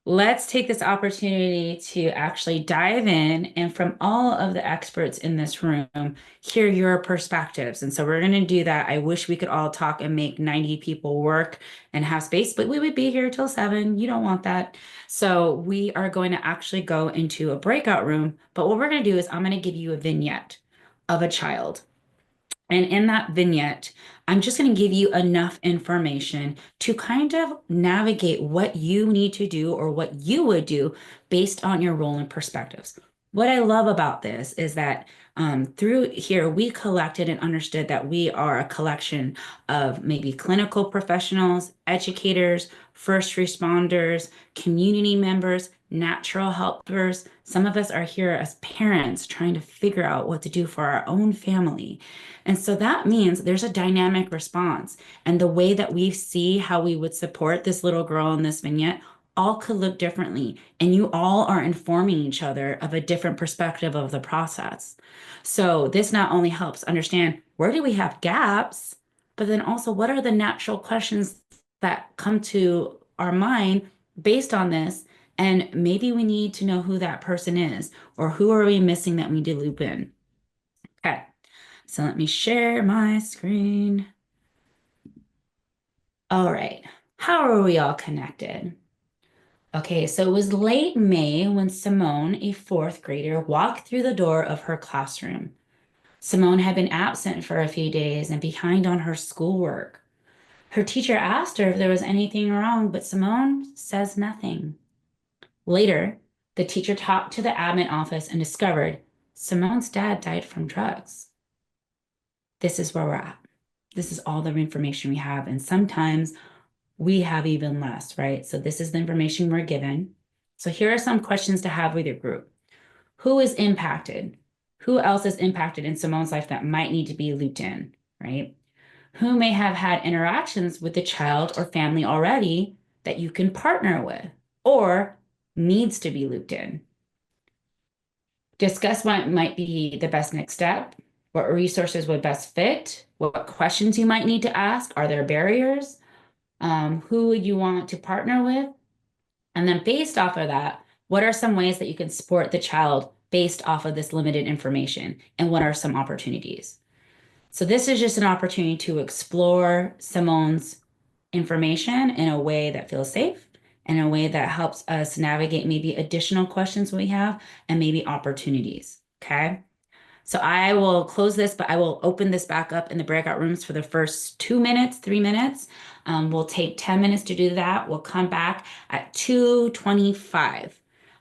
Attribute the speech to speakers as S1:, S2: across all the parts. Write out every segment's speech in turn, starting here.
S1: let's take this opportunity to actually dive in and from all of the experts in this room, hear your perspectives. And so we're going to do that. I wish we could all talk and make 90 people work and have space, but we would be here till 7. You don't want that. So we are going to actually go into a breakout room. But what we're going to do is I'm going to give you a vignette of a child. And in that vignette, I'm just going to give you enough information to kind of navigate what you need to do or what you would do based on your role and perspectives. What I love about this is that through here, we collected and understood that we are a collection of maybe clinical professionals, educators, first responders, community members, natural helpers. Some of us are here as parents trying to figure out what to do for our own family. And so that means there's a dynamic response. And the way that we see how we would support this little girl in this vignette all could look differently. And you all are informing each other of a different perspective of the process. So this not only helps understand where do we have gaps, but then also what are the natural questions that come to our mind based on this. And maybe we need to know who that person is or who are we missing that we need to loop in. Okay. So let me share my screen. All right. How are we all connected? Okay, so it was late May when Simone, a fourth grader, walked through the door of her classroom. Simone had been absent for a few days and behind on her schoolwork. Her teacher asked her if there was anything wrong, but Simone says nothing. Later, the teacher talked to the admin office and discovered Simone's dad died from drugs. This is where we're at. This is all the information we have. And sometimes we have even less, right? So this is the information we're given. So here are some questions to have with your group. Who is impacted? Who else is impacted in Simone's life that might need to be looped in, right? Who may have had interactions with the child or family already that you can partner with or needs to be looped in? Discuss what might be the best next step, what resources would best fit, what questions you might need to ask. Are there barriers? Who would you want to partner with? And then based off of that, what are some ways that you can support the child based off of this limited information? And what are some opportunities? So this is just an opportunity to explore Simone's information in a way that feels safe, in a way that helps us navigate maybe additional questions we have and maybe opportunities. Okay. So I will close this, but I will open this back up in the breakout rooms for the first 2 minutes, 3 minutes. We'll take 10 minutes to do that. We'll come back at 2:25,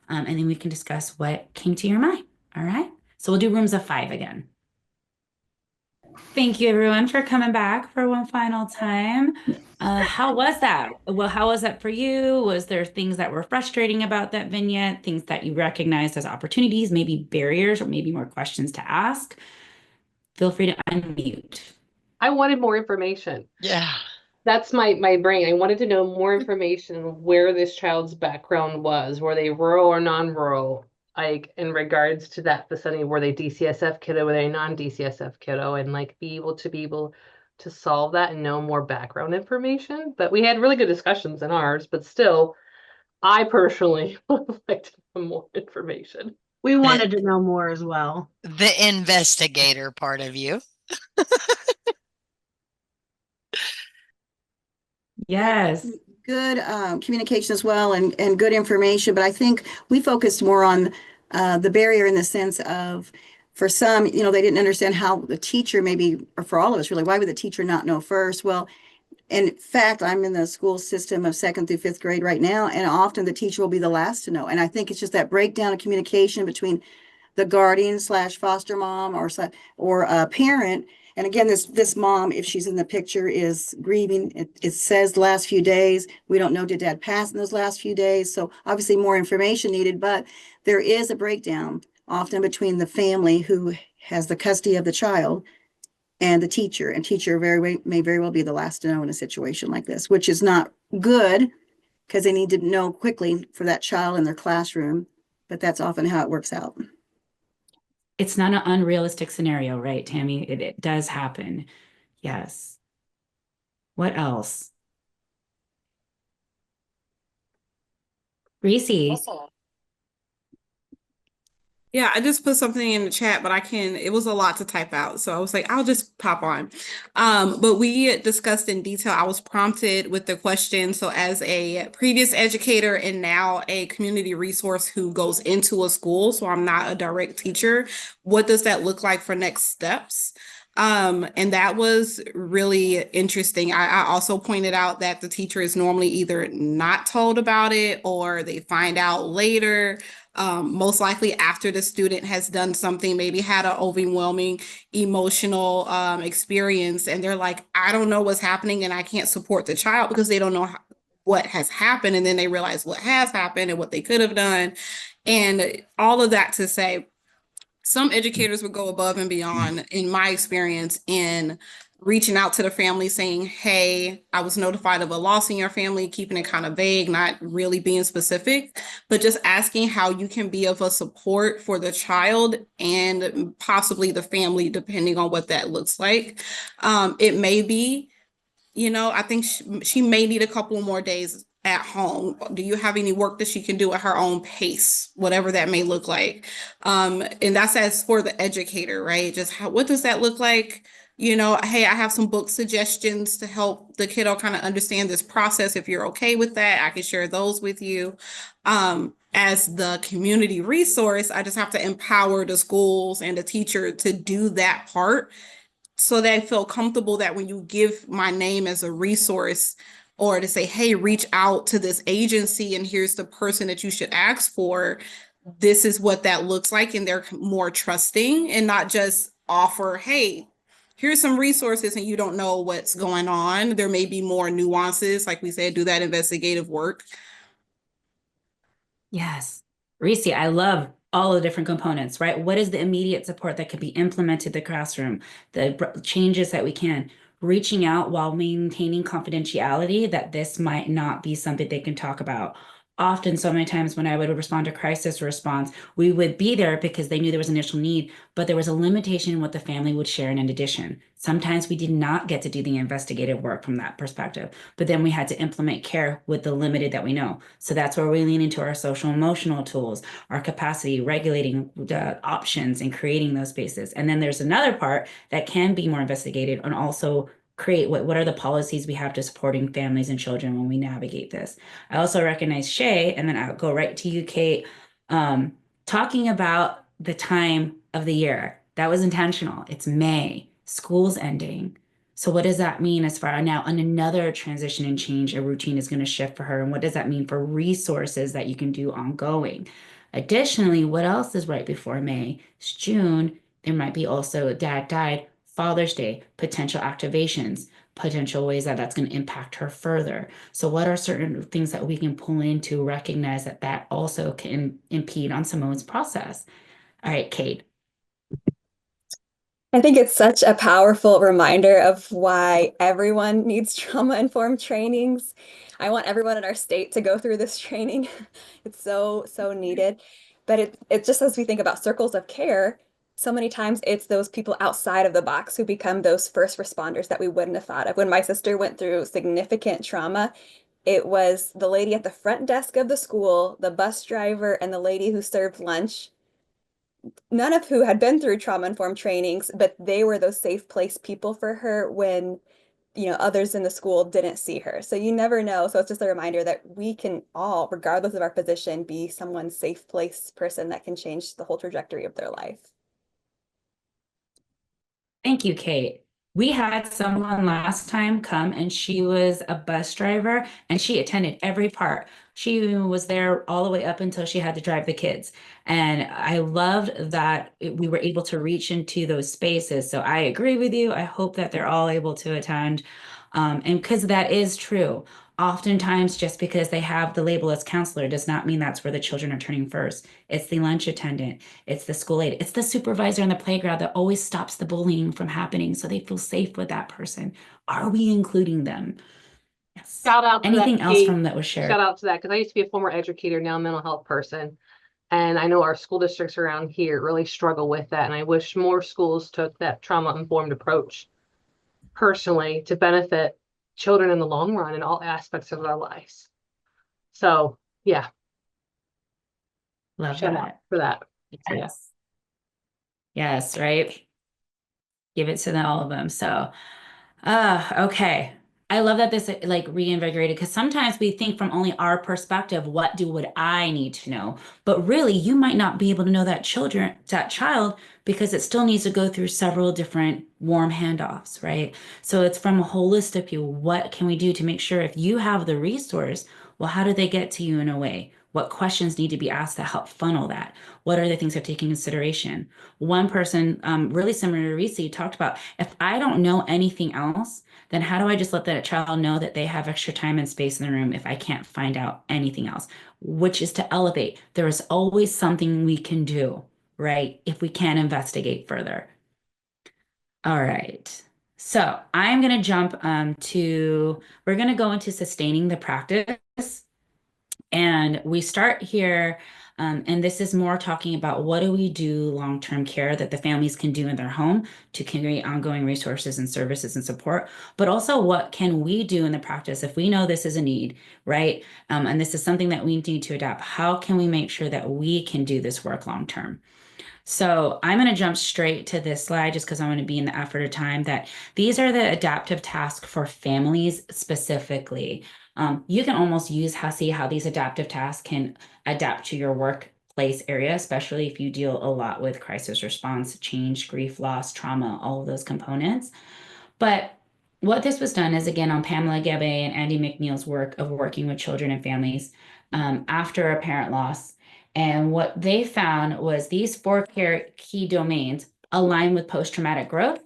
S1: and then we can discuss what came to your mind. All right. So we'll do rooms of 5 again. Thank you, everyone, for coming back for one final time. How was that? Well, how was that for you? Was there things that were frustrating about that vignette, things that you recognized as opportunities, maybe barriers, or maybe more questions to ask? Feel free to unmute.
S2: I wanted more information.
S3: Yeah.
S2: That's my brain. I wanted to know more information where this child's background was. Were they rural or non-rural? Like in regards to that vicinity, were they DCSF kiddo, were they non-DCSF kiddo, and like be able to solve that and know more background information. But we had really good discussions in ours, but still, I personally would like to know more information.
S4: We wanted to know more as well.
S3: The investigator part of you.
S1: Yes.
S5: Good communication as well and good information. But I think we focused more on the barrier in the sense of, for some, they didn't understand how the teacher, maybe, or for all of us really, why would the teacher not know first? Well, in fact, I'm in the school system of 2nd through 5th grade right now, and often the teacher will be the last to know. And I think it's just that breakdown of communication between the guardian / foster mom or a parent. And again, this mom, if she's in the picture, is grieving. It says last few days. We don't know, did dad pass in those last few days? So obviously more information needed, but there is a breakdown often between the family who has the custody of the child and the teacher. And teacher may very well be the last to know in a situation like this, which is not good because they need to know quickly for that child in their classroom. But that's often how it works out.
S1: It's not an unrealistic scenario, right, Tammy? It does happen. Yes. What else? Reese.
S6: Yeah, I just put something in the chat, but it was a lot to type out. So I was like, I'll just pop on. But we discussed in detail, I was prompted with the question. So as a previous educator and now a community resource who goes into a school, so I'm not a direct teacher, what does that look like for next steps? And that was really interesting. I also pointed out that the teacher is normally either not told about it or they find out later. Most likely after the student has done something, maybe had an overwhelming emotional experience, and they're like, I don't know what's happening, and I can't support the child because they don't know what has happened. And then they realize what has happened and what they could have done. And all of that to say, some educators would go above and beyond, in my experience, in reaching out to the family saying, hey, I was notified of a loss in your family, keeping it kind of vague, not really being specific, but just asking how you can be of a support for the child and possibly the family, depending on what that looks like. It may be, I think she may need a couple more days at home. Do you have any work that she can do at her own pace, whatever that may look like? And that's as for the educator, right? Just what does that look like? Hey, I have some book suggestions to help the kiddo kind of understand this process. If you're okay with that, I can share those with you. As the community resource, I just have to empower the schools and the teacher to do that part so they feel comfortable that when you give my name as a resource or to say, hey, reach out to this agency and here's the person that you should ask for, this is what that looks like. And they're more trusting and not just offer, hey, here's some resources and you don't know what's going on. There may be more nuances, like we said, do that investigative work.
S1: Yes. Reese, I love all the different components, right? What is the immediate support that could be implemented in the classroom? The changes that we can, reaching out while maintaining confidentiality that this might not be something they can talk about. Often, so many times when I would respond to crisis response, we would be there because they knew there was initial need, but there was a limitation in what the family would share in addition. Sometimes we did not get to do the investigative work from that perspective, but then we had to implement care with the limited that we know. So that's where we lean into our social emotional tools, our capacity, regulating the options and creating those spaces. And then there's another part that can be more investigated and also create what are the policies we have to supporting families and children when we navigate this. I also recognize Shay, and then I'll go right to you, Kate, talking about the time of the year. That was intentional. It's May, school's ending. So what does that mean as far now on another transition and change, a routine is going to shift for her? And what does that mean for resources that you can do ongoing? Additionally, what else is right before May? It's June. There might be also dad died, Father's Day, potential activations, potential ways that that's going to impact her further. So what are certain things that we can pull in to recognize that that also can impede on Simone's process? All right, Kate.
S7: I think it's such a powerful reminder of why everyone needs trauma-informed trainings. I want everyone in our state to go through this training. It's so, so needed. But it's just as we think about circles of care, so many times it's those people outside of the box who become those first responders that we wouldn't have thought of. When my sister went through significant trauma, it was the lady at the front desk of the school, the bus driver, and the lady who served lunch, none of who had been through trauma-informed trainings, but they were those safe place people for her when, others in the school didn't see her. So you never know. So it's just a reminder that we can all, regardless of our position, be someone's safe place person that can change the whole trajectory of their life.
S1: Thank you, Kate. We had someone last time come and she was a bus driver and she attended every part. She was there all the way up until she had to drive the kids. And I loved that we were able to reach into those spaces. So I agree with you. I hope that they're all able to attend. And because that is true. Oftentimes, just because they have the label as counselor does not mean that's where the children are turning first. It's the lunch attendant, it's the school aide, it's the supervisor in the playground that always stops the bullying from happening so they feel safe with that person. Are we including them? Yes.
S2: Shout out to
S1: Anything
S2: that,
S1: else
S2: Kate.
S1: from that was shared?
S2: Shout out to that, because I used to be a former educator, now mental health person. And I know our school districts around here really struggle with that. And I wish more schools took that trauma-informed approach personally to benefit children in the long run in all aspects of their lives. So, yeah,
S1: Love
S2: Shout out
S1: that.
S2: for that.
S1: Yes. Yes, right. Give it to all of them. So, okay. I love that this like reinvigorated because sometimes we think from only our perspective, what would I need to know? But really, you might not be able to know that child because it still needs to go through several different warm handoffs, right? So it's from a holistic view. What can we do to make sure if you have the resource, well, how do they get to you in a way? What questions need to be asked to help funnel that? What are the things to take in consideration? One person, really similar to Reese, talked about if I don't know anything else, then how do I just let that child know that they have extra time and space in the room if I can't find out anything else? Which is to elevate. There is always something we can do, right? If we can investigate further. All right. So I'm going to jump we're going to go into sustaining the practice. And we start here, and this is more talking about what do we do long-term care that the families can do in their home to create ongoing resources and services and support, but also what can we do in the practice if we know this is a need, right? And this is something that we need to adapt. How can we make sure that we can do this work long-term? So I'm going to jump straight to this slide just because I want to be in the effort of time that these are the adaptive tasks for families specifically. You can almost see how these adaptive tasks can adapt to your workplace area, especially if you deal a lot with crisis response, change, grief, loss, trauma, all of those components. But what this was done is again on Pamela Gabay and Andy McNeil's work of working with children and families after a parent loss. And what they found was these four key domains align with post-traumatic growth.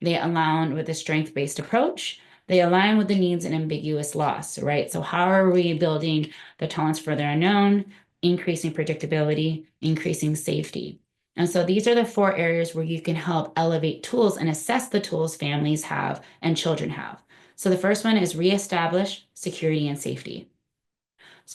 S1: They align with a strength-based approach. They align with the needs and ambiguous loss, right? So how are we building the tolerance for the unknown, increasing predictability, increasing safety? And so these are the four areas where you can help elevate tools and assess the tools families have and children have. So the first one is reestablish security and safety.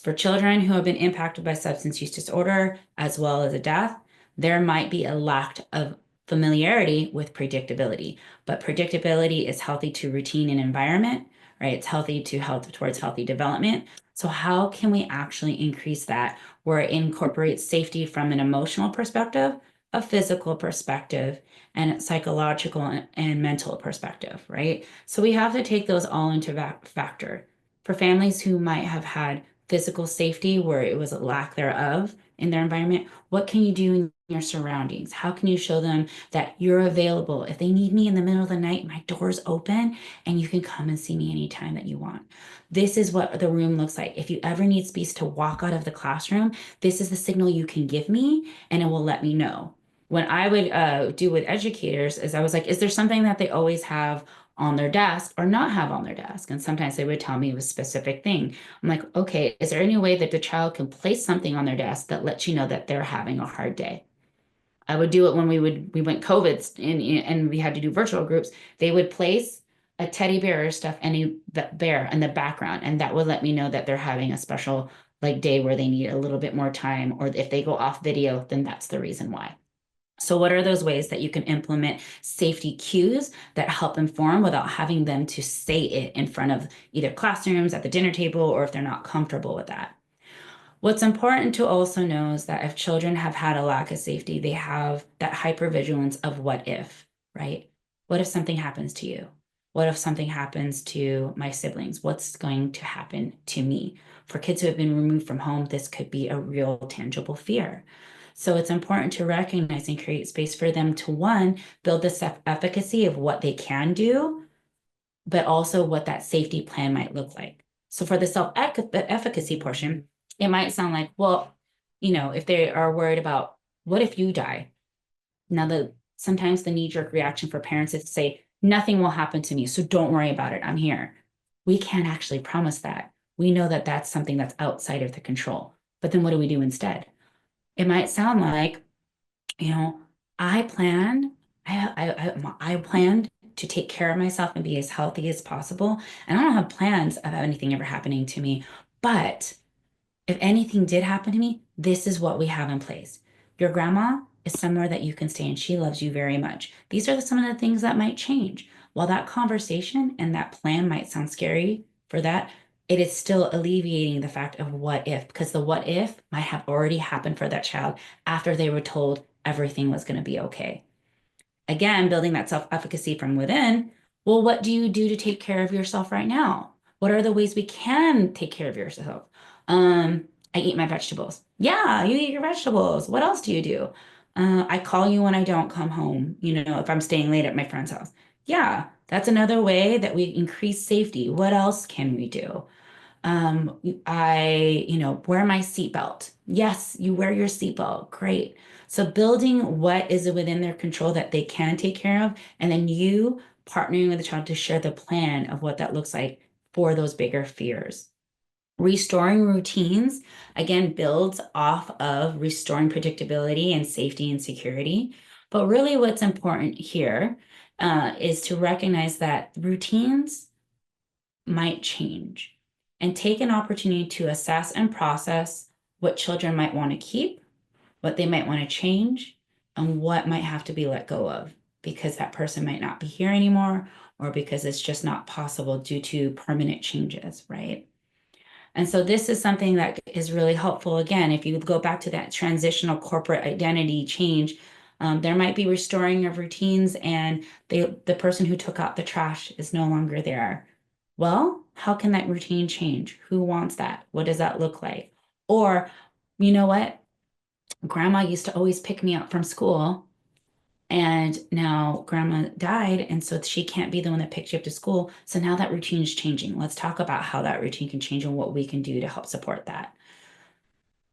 S1: For children who have been impacted by substance use disorder, as well as a death, there might be a lack of familiarity with predictability, but predictability is healthy to routine and environment, right? It's healthy to health towards healthy development. So how can we actually increase that where it incorporates safety from an emotional perspective, a physical perspective, and a psychological and mental perspective, right? So we have to take those all into factor. For families who might have had physical safety where it was a lack thereof in their environment, what can you do in your surroundings? How can you show them that you're available? If they need me in the middle of the night, my door's open and you can come and see me anytime that you want. This is what the room looks like. If you ever need space to walk out of the classroom, this is the signal you can give me and it will let me know. When I would do with educators is I was like, is there something that they always have on their desk or not have on their desk? And sometimes they would tell me a specific thing. I'm like, okay, is there any way that the child can place something on their desk that lets you know that they're having a hard day? I would do it when we went COVID and we had to do virtual groups. They would place a teddy bear or stuff, any bear in the background, and that would let me know that they're having a special like day where they need a little bit more time, or if they go off video, then that's the reason why. So what are those ways that you can implement safety cues that help inform without having them to say it in front of either classrooms, at the dinner table, or if they're not comfortable with that? What's important to also know is that if children have had a lack of safety, they have that hypervigilance of what if, right? What if something happens to you? What if something happens to my siblings? What's going to happen to me? For kids who have been removed from home, this could be a real tangible fear. So it's important to recognize and create space for them to, one, build the self-efficacy of what they can do, but also what that safety plan might look like. So for the self-efficacy portion, it might sound like, well, if they are worried about what if you die? Now, sometimes the knee-jerk reaction for parents is to say, nothing will happen to me, so don't worry about it. I'm here. We can't actually promise that. We know that that's something that's outside of the control. But then what do we do instead? It might sound like, you know, I planned, I planned to take care of myself and be as healthy as possible. And I don't have plans of anything ever happening to me. But if anything did happen to me, this is what we have in place. Your grandma is somewhere that you can stay and she loves you very much. These are some of the things that might change. While that conversation and that plan might sound scary for that, it is still alleviating the fact of what if, because the what if might have already happened for that child after they were told everything was going to be okay. Again, building that self-efficacy from within. Well, what do you do to take care of yourself right now? What are the ways we can take care of yourself? I eat my vegetables. Yeah, you eat your vegetables. What else do you do? I call you when I don't come home, if I'm staying late at my friend's house. Yeah, that's another way that we increase safety. What else can we do? Wear my seatbelt. Yes, you wear your seatbelt. Great. So building what is within their control that they can take care of, and then you partnering with the child to share the plan of what that looks like for those bigger fears. Restoring routines, again, builds off of restoring predictability and safety and security. But really what's important here is to recognize that routines might change and take an opportunity to assess and process what children might want to keep, what they might want to change, and what might have to be let go of because that person might not be here anymore or because it's just not possible due to permanent changes, right? And so this is something that is really helpful. Again, if you go back to that transitional corporate identity change, there might be restoring of routines and the person who took out the trash is no longer there. Well, how can that routine change? Who wants that? What does that look like? Or, you know what? Grandma used to always pick me up from school. And now grandma died, and so she can't be the one that picks you up to school. So now that routine is changing. Let's talk about how that routine can change and what we can do to help support that.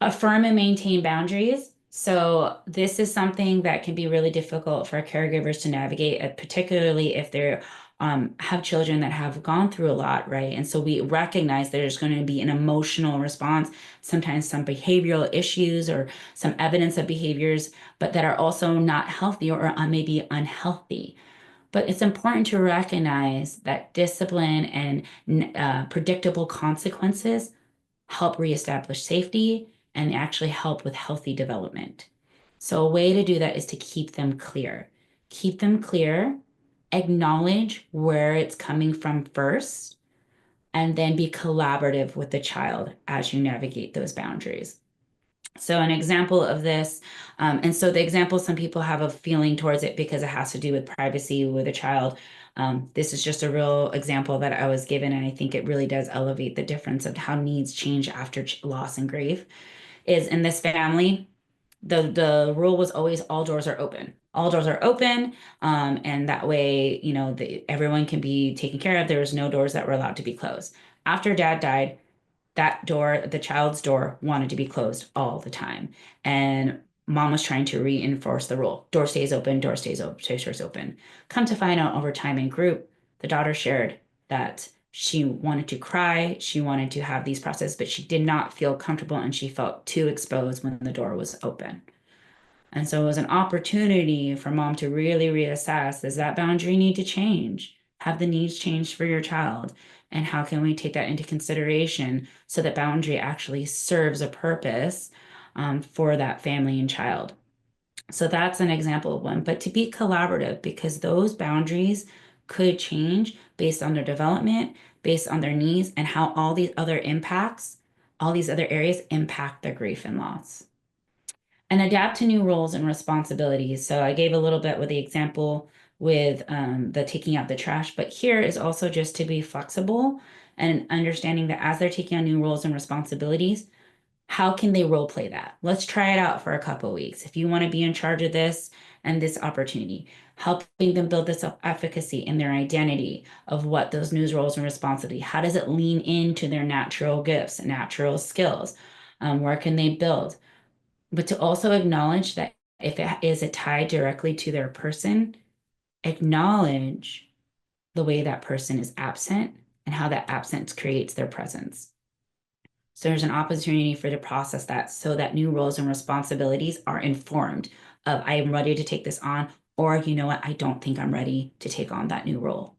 S1: Affirm and maintain boundaries. So this is something that can be really difficult for caregivers to navigate, particularly if they have children that have gone through a lot, right? And so we recognize there's going to be an emotional response, sometimes some behavioral issues or some evidence of behaviors, but that are also not healthy or maybe unhealthy. But it's important to recognize that discipline and predictable consequences help reestablish safety and actually help with healthy development. So a way to do that is to keep them clear. Keep them clear, acknowledge where it's coming from first, and then be collaborative with the child as you navigate those boundaries. So an example of this, and so the example some people have a feeling towards it because it has to do with privacy with a child. This is just a real example that I was given, and I think it really does elevate the difference of how needs change after loss and grief. Is in this family, the rule was always all doors are open. All doors are open, and that way, everyone can be taken care of. There was no doors that were allowed to be closed. After dad died, that door, the child's door, wanted to be closed all the time. And mom was trying to reinforce the rule. Door stays open, door stays open, stays open. Come to find out over time in group, the daughter shared that she wanted to cry, she wanted to have these processes, but she did not feel comfortable and she felt too exposed when the door was open. And so it was an opportunity for mom to really reassess, does that boundary need to change? Have the needs changed for your child? And how can we take that into consideration so that boundary actually serves a purpose for that family and child? So that's an example of one, but to be collaborative because those boundaries could change based on their development, based on their needs, and how all these other impacts, all these other areas impact their grief and loss and adapt to new roles and responsibilities. So I gave a little bit with the example with the taking out the trash, but here is also just to be flexible and understanding that as they're taking on new roles and responsibilities, how can they role play that? Let's try it out for a couple of weeks. If you want to be in charge of this and this opportunity, helping them build this efficacy in their identity of what those new roles and responsibility, how does it lean into their natural gifts, natural skills? Where can they build? But to also acknowledge that if it is it tied directly to their person, acknowledge the way that person is absent and how that absence creates their presence. So there's an opportunity for to process that so that new roles and responsibilities are informed of I am ready to take this on, or you know what, I don't think I'm ready to take on that new role.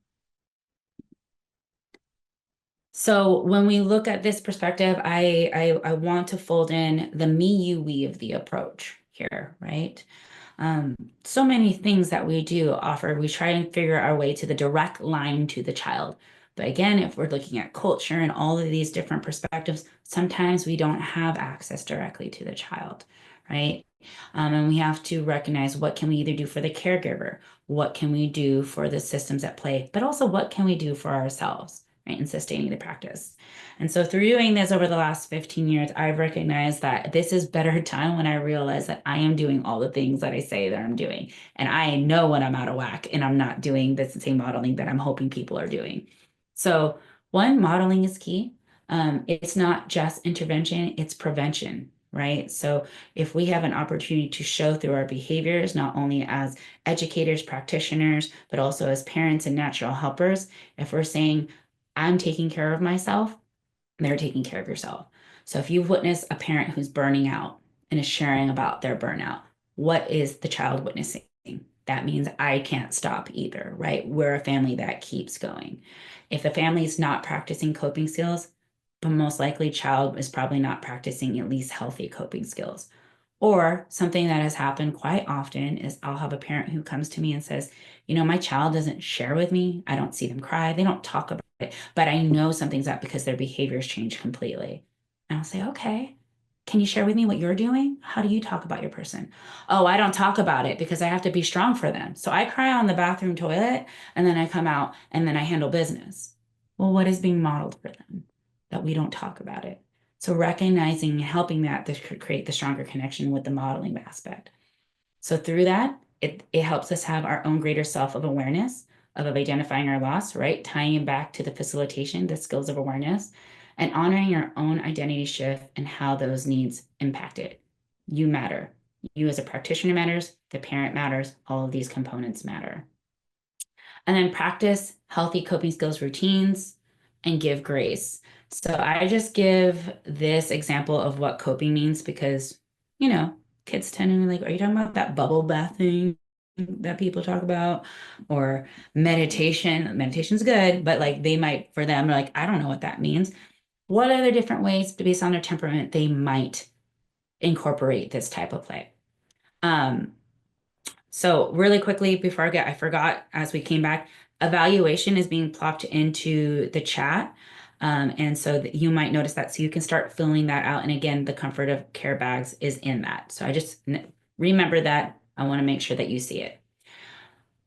S1: So when we look at this perspective, I want to fold in the me, you, we of the approach here, right? So many things that we do offer, we try and figure our way to the direct line to the child. But again, if we're looking at culture and all of these different perspectives, sometimes we don't have access directly to the child, right? And we have to recognize what can we either do for the caregiver, what can we do for the systems at play, but also what can we do for ourselves, right, in sustaining the practice. And so through doing this over the last 15 years, I've recognized that this is better time when I realize that I am doing all the things that I say that I'm doing. And I know when I'm out of whack and I'm not doing the same modeling that I'm hoping people are doing. So one, modeling is key. It's not just intervention, it's prevention, right? So if we have an opportunity to show through our behaviors, not only as educators, practitioners, but also as parents and natural helpers, if we're saying, I'm taking care of myself, they're taking care of yourself. So if you witness a parent who's burning out and is sharing about their burnout, what is the child witnessing? That means I can't stop either, right? We're a family that keeps going. If the family is not practicing coping skills, but most likely child is probably not practicing at least healthy coping skills. Or something that has happened quite often is I'll have a parent who comes to me and says, my child doesn't share with me. I don't see them cry. They don't talk about it, but I know something's up because their behaviors change completely. And I'll say, okay, can you share with me what you're doing? How do you talk about your person? Oh, I don't talk about it because I have to be strong for them. So I cry on the bathroom toilet and then I come out and then I handle business. Well, what is being modeled for them? That we don't talk about it. So recognizing and helping that to create the stronger connection with the modeling aspect. So through that, it helps us have our own greater self of awareness of identifying our loss, right? Tying it back to the facilitation, the skills of awareness, and honoring our own identity shift and how those needs impact it. You matter. You as a practitioner matters, the parent matters, all of these components matter. And then practice healthy coping skills routines and give grace. So I just give this example of what coping means because, kids tend to be like, are you talking about that bubble bath thing that people talk about? Or meditation? Meditation's good, but like they might, for them, like, I don't know what that means. What other different ways, based on their temperament, they might incorporate this type of play? So really quickly before I forgot as we came back, evaluation is being plopped into the chat. And so that you might notice that. So you can start filling that out. And again, the comfort of care bags is in that. So I just remember that. I want to make sure that you see it.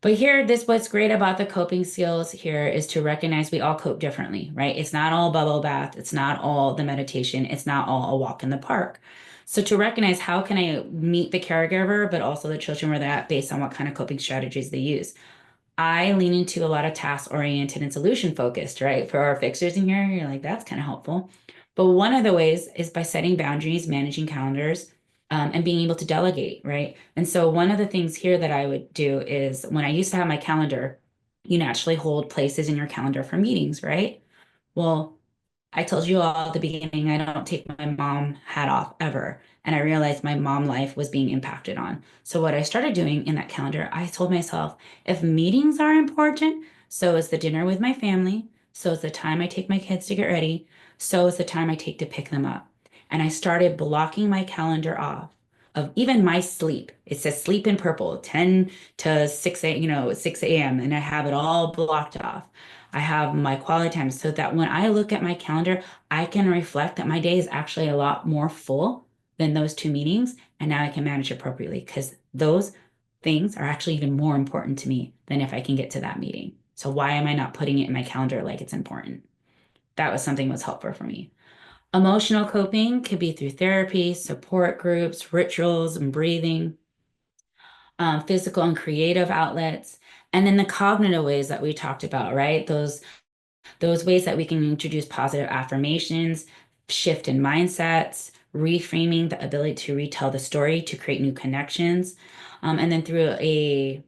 S1: But here, what's great about the coping skills here is to recognize we all cope differently, right? It's not all bubble bath. It's not all the meditation. It's not all a walk in the park. So to recognize how can I meet the caregiver, but also the children where they're at based on what kind of coping strategies they use. I lean into a lot of task oriented and solution focused, right? For our fixers in here, you're like, that's kind of helpful. But one of the ways is by setting boundaries, managing calendars, and being able to delegate, right? And so one of the things here that I would do is when I used to have my calendar, you naturally hold places in your calendar for meetings, right? Well, I told you all at the beginning, I don't take my mom hat off ever. And I realized my mom life was being impacted on. So what I started doing in that calendar, I told myself, if meetings are important, so is the dinner with my family, so is the time I take my kids to get ready, so is the time I take to pick them up. And I started blocking my calendar off of even my sleep. It says sleep in purple, 10 to 6 a, 6 a.m. And I have it all blocked off. I have my quality time so that when I look at my calendar, I can reflect that my day is actually a lot more full than those two meetings. And now I can manage appropriately because those things are actually even more important to me than if I can get to that meeting. So why am I not putting it in my calendar like it's important? That was something that was helpful for me. Emotional coping could be through therapy, support groups, rituals, and breathing, physical and creative outlets, and then the cognitive ways that we talked about, right? Those ways that we can introduce positive affirmations, shift in mindsets, reframing the ability to retell the story to create new connections, and then through a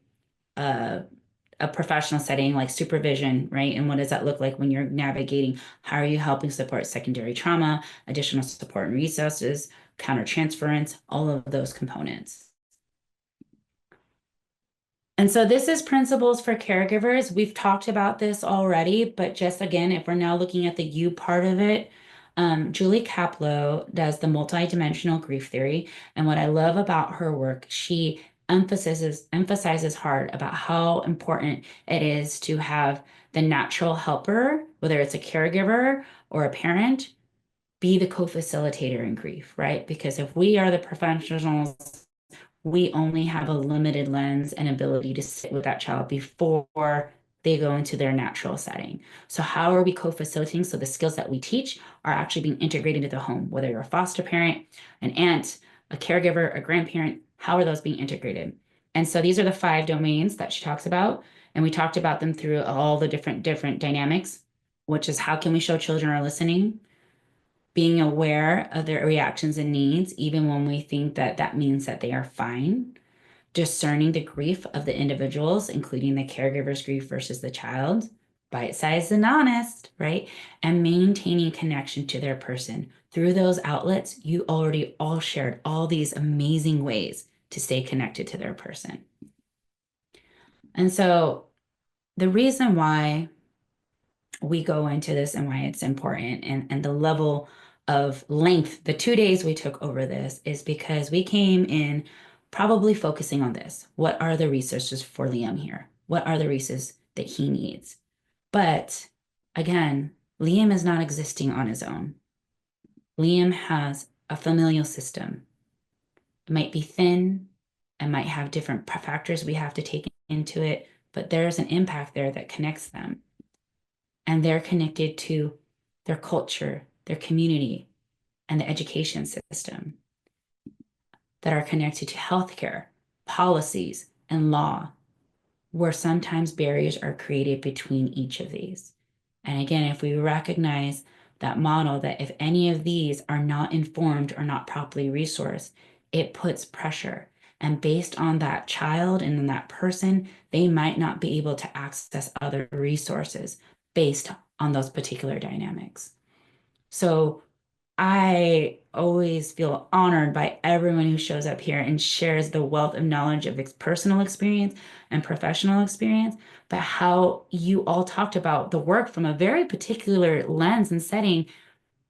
S1: a professional setting like supervision, right? And what does that look like when you're navigating? How are you helping support secondary trauma, additional support and resources, countertransference, all of those components. And so this is principles for caregivers. We've talked about this already, but just again, if we're now looking at the you part of it, Julie Kaplow does the multidimensional grief theory. And what I love about her work, she emphasizes hard about how important it is to have the natural helper, whether it's a caregiver or a parent, be the co-facilitator in grief, right? Because if we are the professionals, we only have a limited lens and ability to sit with that child before they go into their natural setting. So how are we co-facilitating? So the skills that we teach are actually being integrated into the home, whether you're a foster parent, an aunt, a caregiver, a grandparent, how are those being integrated? And so these are the 5 domains that she talks about. And we talked about them through all the different dynamics, which is how can we show children are listening, being aware of their reactions and needs, even when we think that that means that they are fine, discerning the grief of the individuals, including the caregiver's grief versus the child, bite-sized and honest, right? And maintaining connection to their person. Through those outlets, you already all shared all these amazing ways to stay connected to their person. And so the reason why we go into this and why it's important and the level of length, the 2 days we took over this is because we came in probably focusing on this. What are the resources for Liam here? What are the resources that he needs? But again, Liam is not existing on his own. Liam has a familial system. It might be thin, it might have different factors we have to take into it, but there's an impact there that connects them. And they're connected to their culture, their community, and the education system that are connected to healthcare, policies, and law, where sometimes barriers are created between each of these. And again, if we recognize that model, that if any of these are not informed or not properly resourced, it puts pressure. And based on that child and then that person, they might not be able to access other resources based on those particular dynamics. So I always feel honored by everyone who shows up here and shares the wealth of knowledge of personal experience and professional experience, but how you all talked about the work from a very particular lens and setting,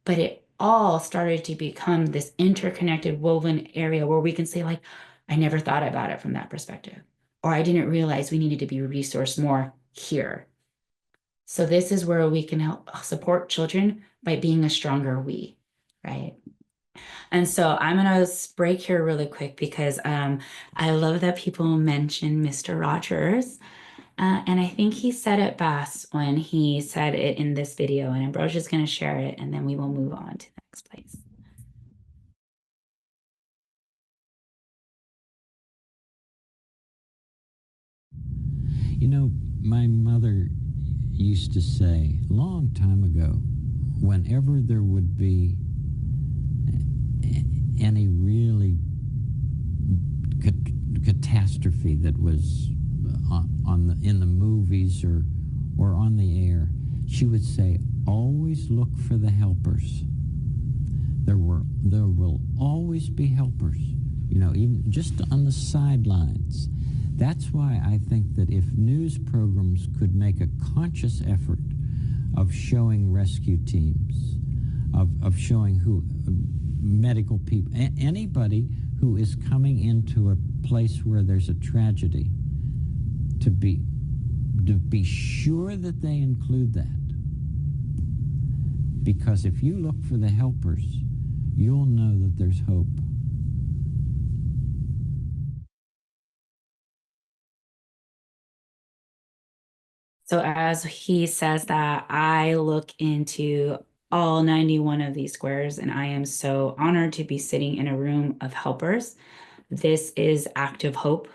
S1: but it all started to become this interconnected, woven area where we can say, like, I never thought about it from that perspective, or I didn't realize we needed to be resourced more here. So this is where we can help support children by being a stronger we, right? And so I'm gonna break here really quick because I love that people mention Mr. Rogers. And I think he said it best when he said it in this video, and Ambrosia's gonna share it, and then we will move on to the next place.
S8: You know, my mother used to say a long time ago, whenever there would be any really catastrophe that was in the movies or on the air, she would say, always look for the helpers. There will always be helpers, you know, even just on the sidelines. That's why I think that if news programs could make a conscious effort of showing rescue teams, of showing who medical people, anybody who is coming into a place where there's a tragedy, to be sure that they include that. Because if you look for the helpers, you'll know that there's hope.
S1: So as he says that, I look into all 91 of these squares, and I am so honored to be sitting in a room of helpers. This is active hope,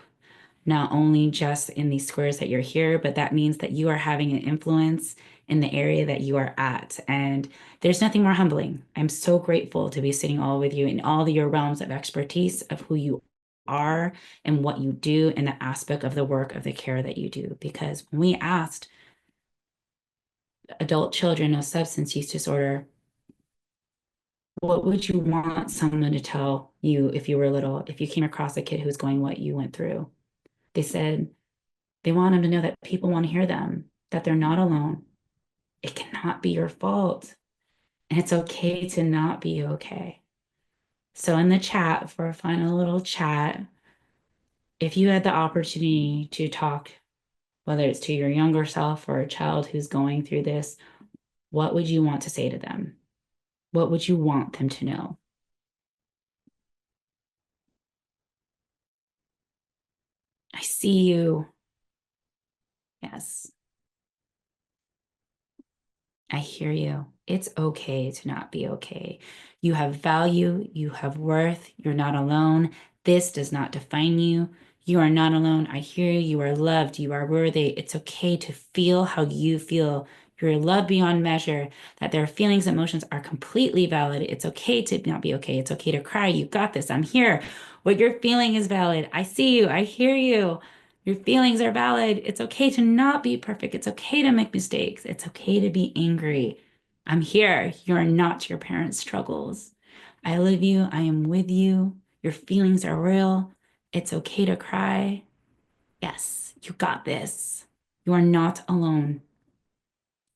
S1: not only just in these squares that you're here, but that means that you are having an influence in the area that you are at. And there's nothing more humbling. I'm so grateful to be sitting all with you in all your realms of expertise of who you are and what you do and the aspect of the work of the care that you do. Because when we asked adult children of substance use disorder, what would you want someone to tell you if you were little, if you came across a kid who's going what you went through? They said they want them to know that people want to hear them, that they're not alone. It cannot be your fault. And it's okay to not be okay. So in the chat, for a final little chat, if you had the opportunity to talk, whether it's to your younger self or a child who's going through this, what would you want to say to them? What would you want them to know? I see you. Yes, I hear you. It's okay to not be okay. You have value, you have worth, you're not alone. This does not define you. You are not alone. I hear you. You are loved. You are worthy. It's okay to feel how you feel. You're loved beyond measure, that their feelings, emotions are completely valid. It's okay to not be okay. It's okay to cry. You got this. I'm here. What you're feeling is valid. I see you. I hear you. Your feelings are valid. It's okay to not be perfect. It's okay to make mistakes. It's okay to be angry. I'm here. You're not your parents' struggles. I love you. I am with you. Your feelings are real. It's okay to cry. Yes, you got this. You are not alone.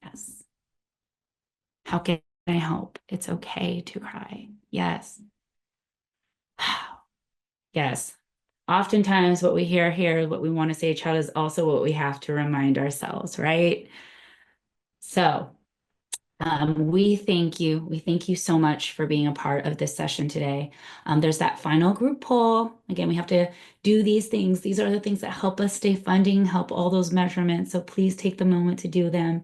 S1: Yes. How can I help? It's okay to cry. Yes. Yes. Oftentimes, what we hear here, what we want to say, child, is also what we have to remind ourselves, right? So, we thank you. We thank you so much for being a part of this session today. There's that final group poll. Again, we have to do these things. These are the things that help us stay funding, help all those measurements. So please take the moment to do them.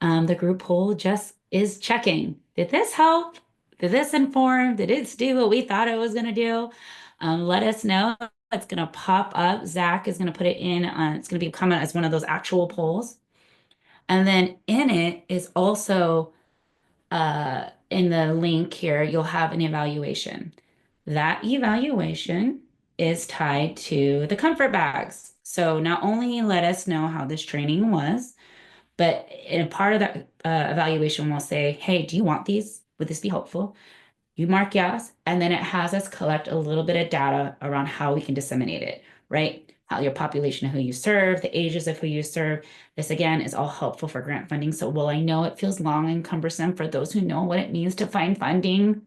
S1: The group poll just is checking. Did this help? Did this inform? Did it do what we thought it was going to do? Let us know. It's going to pop up. Zach is going to put it in. It's going to be coming as one of those actual polls. And then in it is also in the link here, you'll have an evaluation. That evaluation is tied to the comfort bags. So not only let us know how this training was, but in part of that evaluation will say, hey, do you want these? Would this be helpful? You mark yes, and then it has us collect a little bit of data around how we can disseminate it, right? How your population of who you serve, the ages of who you serve. This again is all helpful for grant funding. So while I know it feels long and cumbersome for those who know what it means to find funding,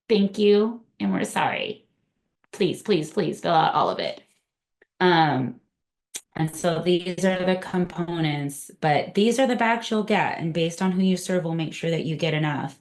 S1: thank you, and we're sorry. Please, please, please fill out all of it. And so these are the components, but these are the bags you'll get. And based on who you serve, we'll make sure that you get enough.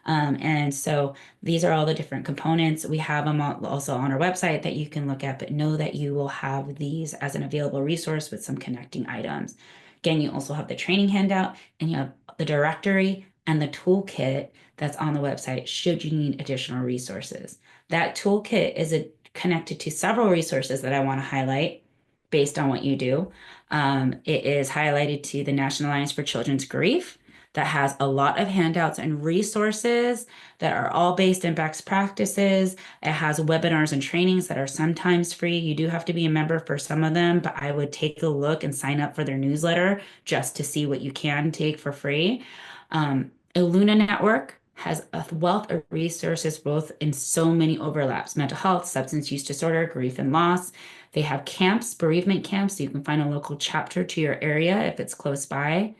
S1: And so these are all the different components. We have them also on our website that you can look at, but know that you will have these as an available resource with some connecting items. Again, you also have the training handout and you have the directory and the toolkit that's on the website should you need additional resources. That toolkit is connected to several resources that I want to highlight based on what you do. It is highlighted to the National Alliance for Children's Grief that has a lot of handouts and resources that are all based in best practices. It has webinars and trainings that are sometimes free. You do have to be a member for some of them, but I would take a look and sign up for their newsletter just to see what you can take for free. Illuna Network has a wealth of resources, both in so many overlaps: mental health, substance use disorder, grief and loss. They have camps, bereavement camps, so you can find a local chapter to your area if it's close by.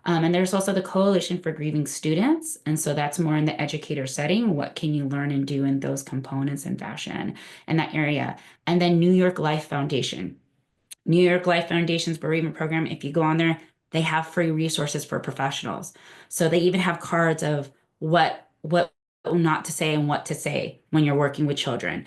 S1: And there's also the Coalition for Grieving Students. And so that's more in the educator setting. What can you learn and do in those components and fashion in that area? And then New York Life Foundation. New York Life Foundation's bereavement program, if you go on there, they have free resources for professionals. So they even have cards of what not to say and what to say when you're working with children.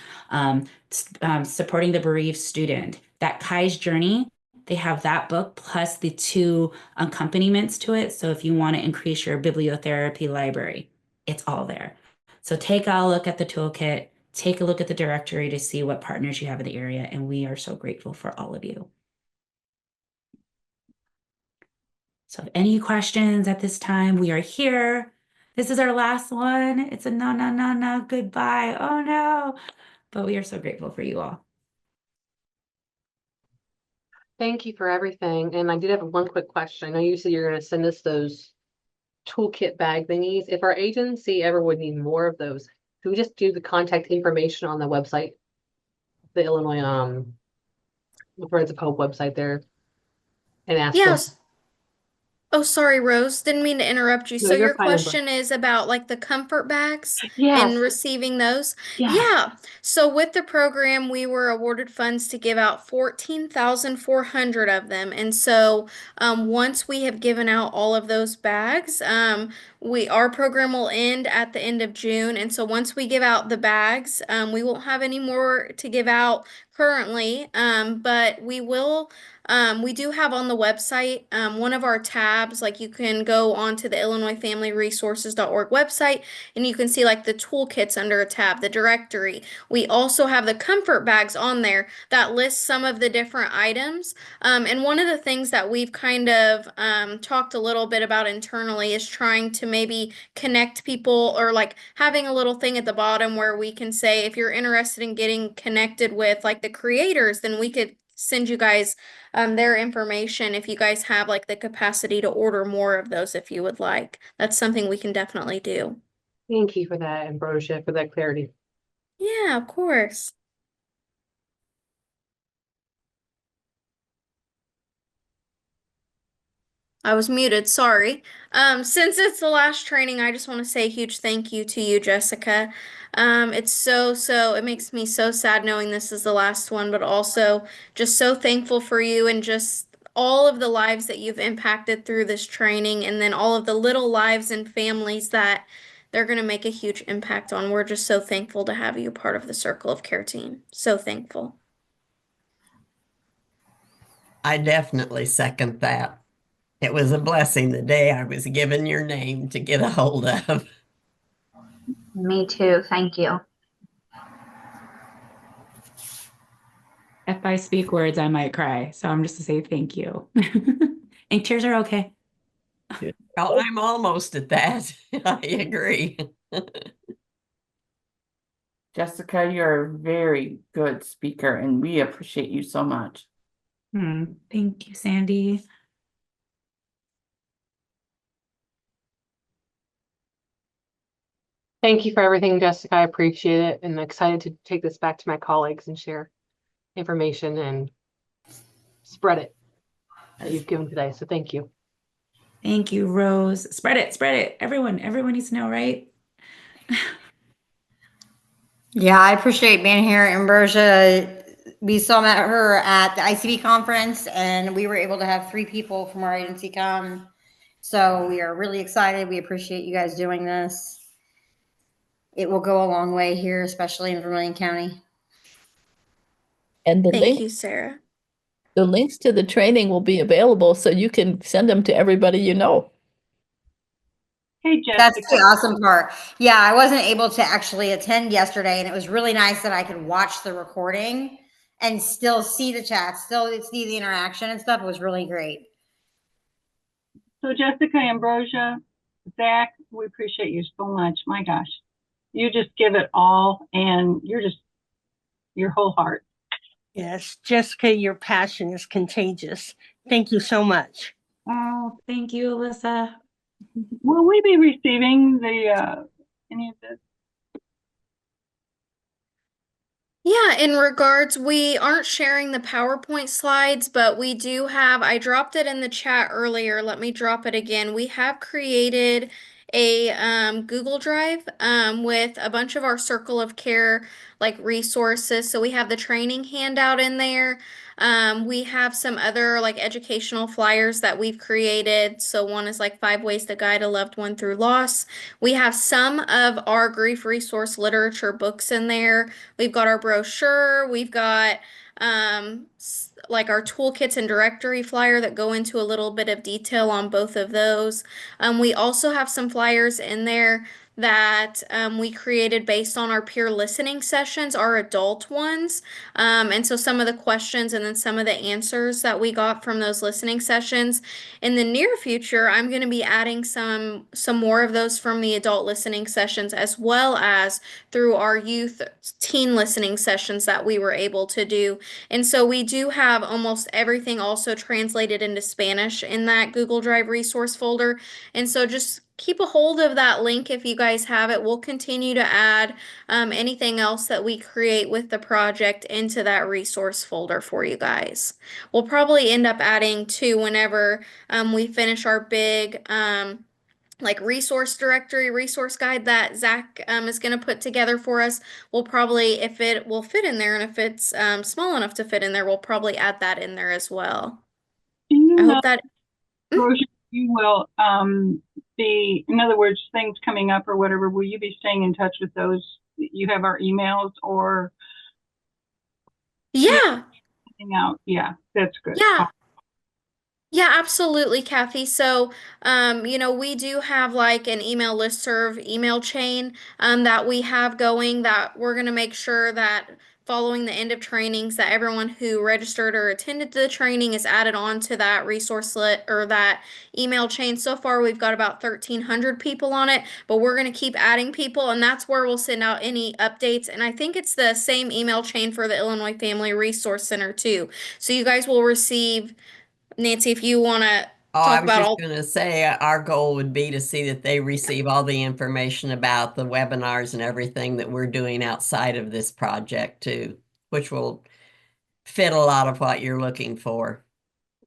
S1: Supporting the bereaved student. That Kai's Journey, they have that book plus the two accompaniments to it. So if you want to increase your bibliotherapy library, it's all there. So take a look at the toolkit, take a look at the directory to see what partners you have in the area. And we are so grateful for all of you. So if any questions at this time, we are here. This is our last one. It's a no, goodbye. Oh no. But we are so grateful for you all.
S2: Thank you for everything. And I did have one quick question. I know you said you're going to send us those toolkit bag thingies. If our agency ever would need more of those, do we just do the contact information on the website, the Illinois Friends of Hope website there, and ask them?
S4: Yes.
S9: Oh, sorry, Rose. Didn't mean to interrupt you.
S2: No,
S9: So
S2: you're
S9: your
S2: fine, Amber.
S9: question is about like the comfort bags
S2: Yes,
S9: and receiving those?
S2: yes.
S9: Yeah. So with the program, we were awarded funds to give out 14,400 of them. And so once we have given out all of those bags, our program will end at the end of June. And so once we give out the bags, we won't have any more to give out currently, but we do have on the website one of our tabs, like you can go onto the IllinoisFamilyResources.org website and you can see like the toolkits under a tab, the directory. We also have the comfort bags on there that lists some of the different items. And one of the things that we've kind of talked a little bit about internally is trying to maybe connect people or like having a little thing at the bottom where we can say, if you're interested in getting connected with like the creators, then we could send you guys their information if you guys have like the capacity to order more of those if you would like. That's something we can definitely do.
S2: Thank you for that, Ambrosia, for that clarity.
S9: Yeah, of course. I was muted, sorry. Since it's the last training, I just want to say a huge thank you to you, Jessica. It makes me so sad knowing this is the last one, but also just so thankful for you and just all of the lives that you've impacted through this training, and then all of the little lives and families that they're going to make a huge impact on. We're just so thankful to have you part of the Circle of Care team. So thankful.
S10: I definitely second that. It was a blessing the day I was given your name to get a hold of.
S11: Me too. Thank you.
S1: If I speak words, I might cry. So I'm just to say thank you. And tears are okay.
S10: Oh, I'm almost at that. I agree.
S12: Jessica, you're a very good speaker, and we appreciate you so much.
S1: Thank you, Sandy.
S2: Thank you for everything, Jessica. I appreciate it and excited to take this back to my colleagues and share information and spread it that you've given today. So thank you.
S1: Thank you, Rose. Spread it, spread it. Everyone needs to know, right?
S13: Yeah, I appreciate being here, Ambrosia. We saw met her at the ICB conference, and we were able to have 3 people from our agency come. So we are really excited. We appreciate you guys doing this. It will go a long way here, especially in Vermilion County.
S14: And
S9: Thank you, Sarah.
S14: the links to the training will be available, so you can send them to everybody you know.
S4: Hey, Jessica.
S13: That's the awesome part. Yeah, I wasn't able to actually attend yesterday, and it was really nice that I could watch the recording and still see the chat, still see the interaction and stuff. It was really great.
S4: So Jessica, Ambrosia, Zach, we appreciate you so much. My gosh, you just give it all, and your whole heart.
S15: Yes, Jessica, your passion is contagious. Thank you so much.
S1: Oh, thank you, Alyssa.
S4: Will we be receiving the any of this?
S9: Yeah, in regards, we aren't sharing the PowerPoint slides, but we do have, I dropped it in the chat earlier. Let me drop it again. We have created a Google Drive with a bunch of our Circle of Care like resources. So we have the training handout in there. We have some other like educational flyers that we've created. So one is like 5 ways to guide a loved one through loss. We have some of our grief resource literature books in there. We've got our brochure. We've got like our toolkits and directory flyer that go into a little bit of detail on both of those. We also have some flyers in there that we created based on our peer listening sessions, our adult ones. And so some of the questions and then some of the answers that we got from those listening sessions. In the near future, I'm going to be adding some more of those from the adult listening sessions as well as through our youth teen listening sessions that we were able to do. And so we do have almost everything also translated into Spanish in that Google Drive resource folder. And so just keep a hold of that link if you guys have it. We'll continue to add anything else that we create with the project into that resource folder for you guys. We'll probably end up adding two whenever we finish our big like resource directory, resource guide that Zach is going to put together for us. We'll probably, if it will fit in there and if it's small enough to fit in there, we'll probably add that in there as well.
S4: Do you
S9: I
S4: know,
S9: hope that
S4: Rosie, you will be, in other words, things coming up or whatever, will you be staying in touch with those? You have our emails or
S9: yeah.
S4: anything out? Yeah, that's good.
S9: Yeah. Yeah, absolutely, Kathy. So, we do have like an email listserv email chain that we have going that we're going to make sure that following the end of trainings that everyone who registered or attended the training is added on to that resource lit or that email chain. So far, we've got about 1,300 people on it, but we're going to keep adding people, and that's where we'll send out any updates. And I think it's the same email chain for the Illinois Family Resource Center too. So you guys will receive. Nancy, if you want to
S10: Oh, I
S9: talk
S10: was
S9: about
S10: just
S9: all,
S10: going to say our goal would be to see that they receive all the information about the webinars and everything that we're doing outside of this project too, which will fit a lot of what you're looking for.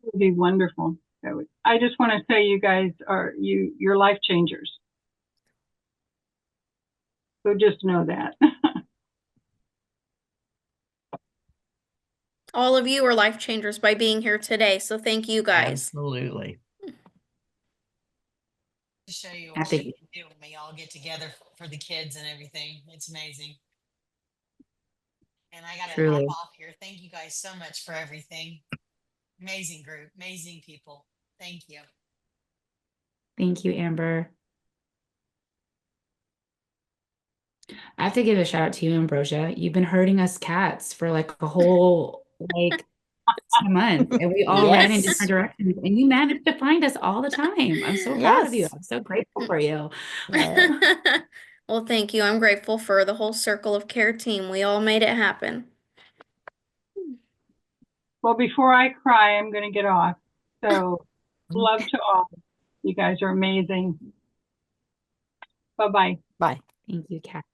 S4: It would be wonderful. I just want to say you guys you're life changers. So just know that.
S9: all of you are life changers by being here today. So thank you guys.
S10: Absolutely.
S3: To show you
S1: I
S3: what
S1: think
S3: we can do when we all get together for the kids and everything. It's amazing. And I got to hop
S1: truly.
S3: off here. Thank you guys so much for everything. Amazing group, amazing people. Thank you.
S1: Thank you, Amber. I have to give a shout out to you, Ambrosia. You've been herding us cats for like a whole like 2 months, and we all ran in different
S14: Yes.
S1: directions, and you managed to find us all the time. I'm so proud of you.
S14: Yes.
S1: I'm so grateful for you.
S9: Well, thank you. I'm grateful for the whole Circle of Care team. We all made it happen.
S4: Well, before I cry, I'm going to get off. So love to all. You guys are amazing. Bye-bye.
S14: Bye.
S1: Thank you, Kat.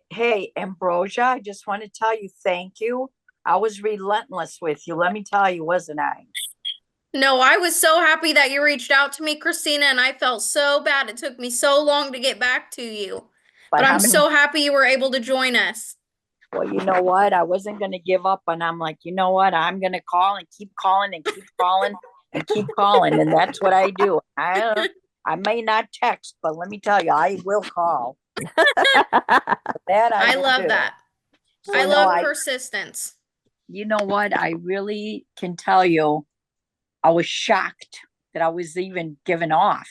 S16: Hey, Ambrosia, I just want to tell you thank you. I was relentless with you. Let me tell you, wasn't I?
S9: No, I was so happy that you reached out to me, Christina, and I felt so bad it took me so long to get back to you. But I'm so happy you were able to join us.
S16: Well, you know what? I wasn't going to give up, and I'm like, you know what? I'm going to call and keep calling and keep calling and keep calling, and that's what I do. I may not text, but let me tell you, I will call. That
S9: I
S16: will
S9: love
S16: do.
S9: that.
S16: So,
S9: I
S16: no,
S9: love persistence.
S16: You know what? I really can tell you, I was shocked that I was even given off,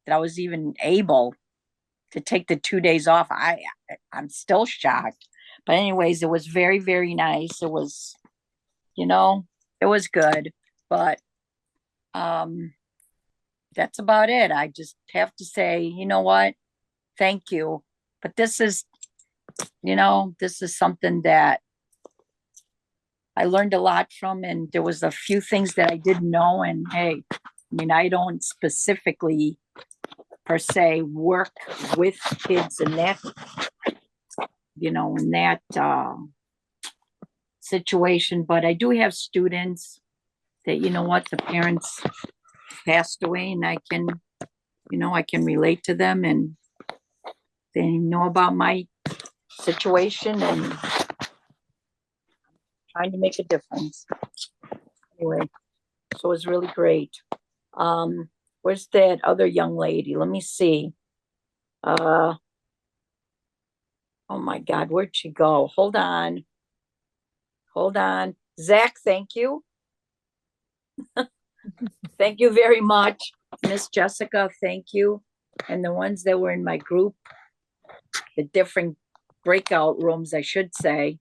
S16: that I was even able to take the 2 days off. I'm still shocked. But anyways, it was very, very nice. It was, it was good. But that's about it. I just have to say, you know what? Thank you. But this is something that I learned a lot from, and there was a few things that I didn't know. And hey, I mean, I don't specifically per se work with kids in that, situation, but I do have students that, the parents passed away, and I can relate to them, and they know about my situation and trying to make a difference. Anyway, so it was really great. Where's that other young lady? Let me see. Oh my God, where'd she go? Hold on. Zach, thank you. Thank you very much. Miss Jessica, thank you. And the ones that were in my group, the different breakout rooms, I should say.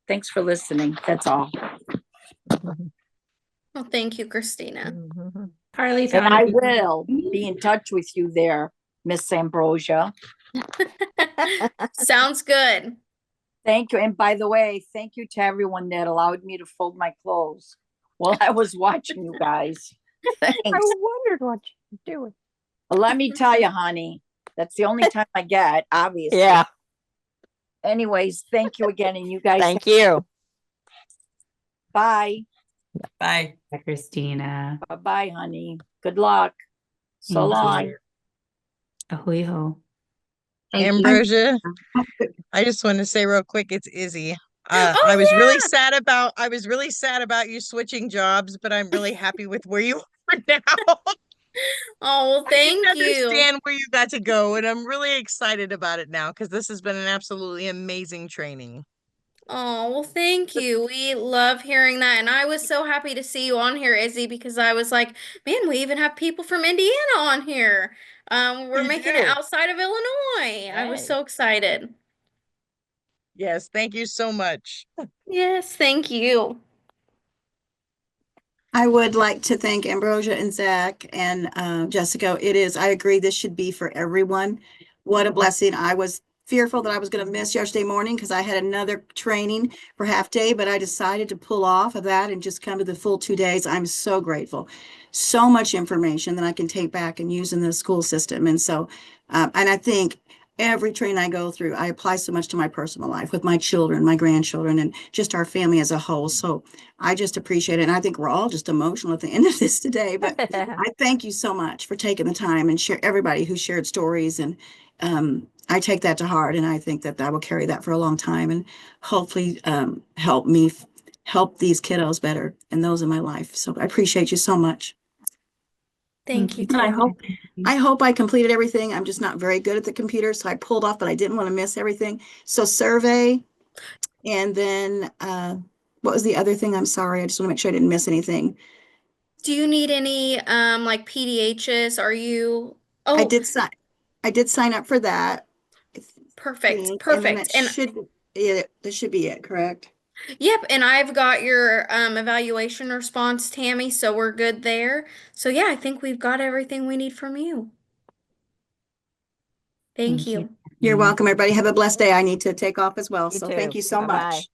S16: Thanks for listening. That's all.
S9: Well, thank you, Christina.
S1: Carly,
S16: and I will be in touch with you there, Miss Ambrosia.
S9: Sounds good.
S16: Thank you. And by the way, thank you to everyone that allowed me to fold my clothes while I was watching you guys. I
S14: Thanks.
S16: wondered what you were doing. Well, let me tell you, honey, that's the only time I get, obviously.
S17: Yeah.
S16: Anyways, thank you again, and you guys.
S17: Thank you.
S16: Bye.
S10: Bye.
S1: Bye, Christina.
S16: Bye-bye, honey. Good luck. So
S1: Thank
S16: long.
S1: you. Ahoy ho.
S18: Ambrosia, I just want to say real quick, it's Izzy. I was really sad about you switching jobs, but I'm really happy with where you are now.
S9: Oh, well, thank
S18: I
S9: you.
S18: understand where you got to go, and I'm really excited about it now because this has been an absolutely amazing training.
S9: Oh, well, thank you. We love hearing that. And I was so happy to see you on here, Izzy, because I was like, man, we even have people from Indiana on here. We're
S18: We
S9: making it
S18: do.
S9: outside of Illinois. I was so excited.
S18: Yes, thank you so much.
S9: Yes, thank you.
S5: I would like to thank Ambrosia and Zach and Jessica. I agree, this should be for everyone. What a blessing. I was fearful that I was going to miss yesterday morning because I had another training for half day, but I decided to pull off of that and just come to the full 2 days. I'm so grateful. So much information that I can take back and use in the school system. And so, and I think every training I go through, I apply so much to my personal life with my children, my grandchildren, and just our family as a whole. So I just appreciate it. And I think we're all just emotional at the end of this today, but I thank you so much for taking the time and share everybody who shared stories. And I take that to heart. And I think that I will carry that for a long time and hopefully help me help these kiddos better and those in my life. So I appreciate you so much.
S9: Thank you,
S5: And
S9: too.
S5: I hope I completed everything. I'm just not very good at the computer, so I pulled off, but I didn't want to miss everything. So survey, and then what was the other thing? I'm sorry. I just want to make sure I didn't miss anything.
S9: Do you need any like PDHs? Are you
S5: I did sign up for that.
S9: Perfect.
S5: And then
S9: Perfect.
S5: that should be it, correct?
S9: Yep, and I've got your evaluation response, Tammy, so we're good there. So yeah, I think we've got everything we need from you. Thank you.
S5: You're welcome, everybody. Have a blessed day. I need to take off as well.
S17: You
S5: So
S17: too.
S5: thank you so
S17: Bye-bye.
S5: much.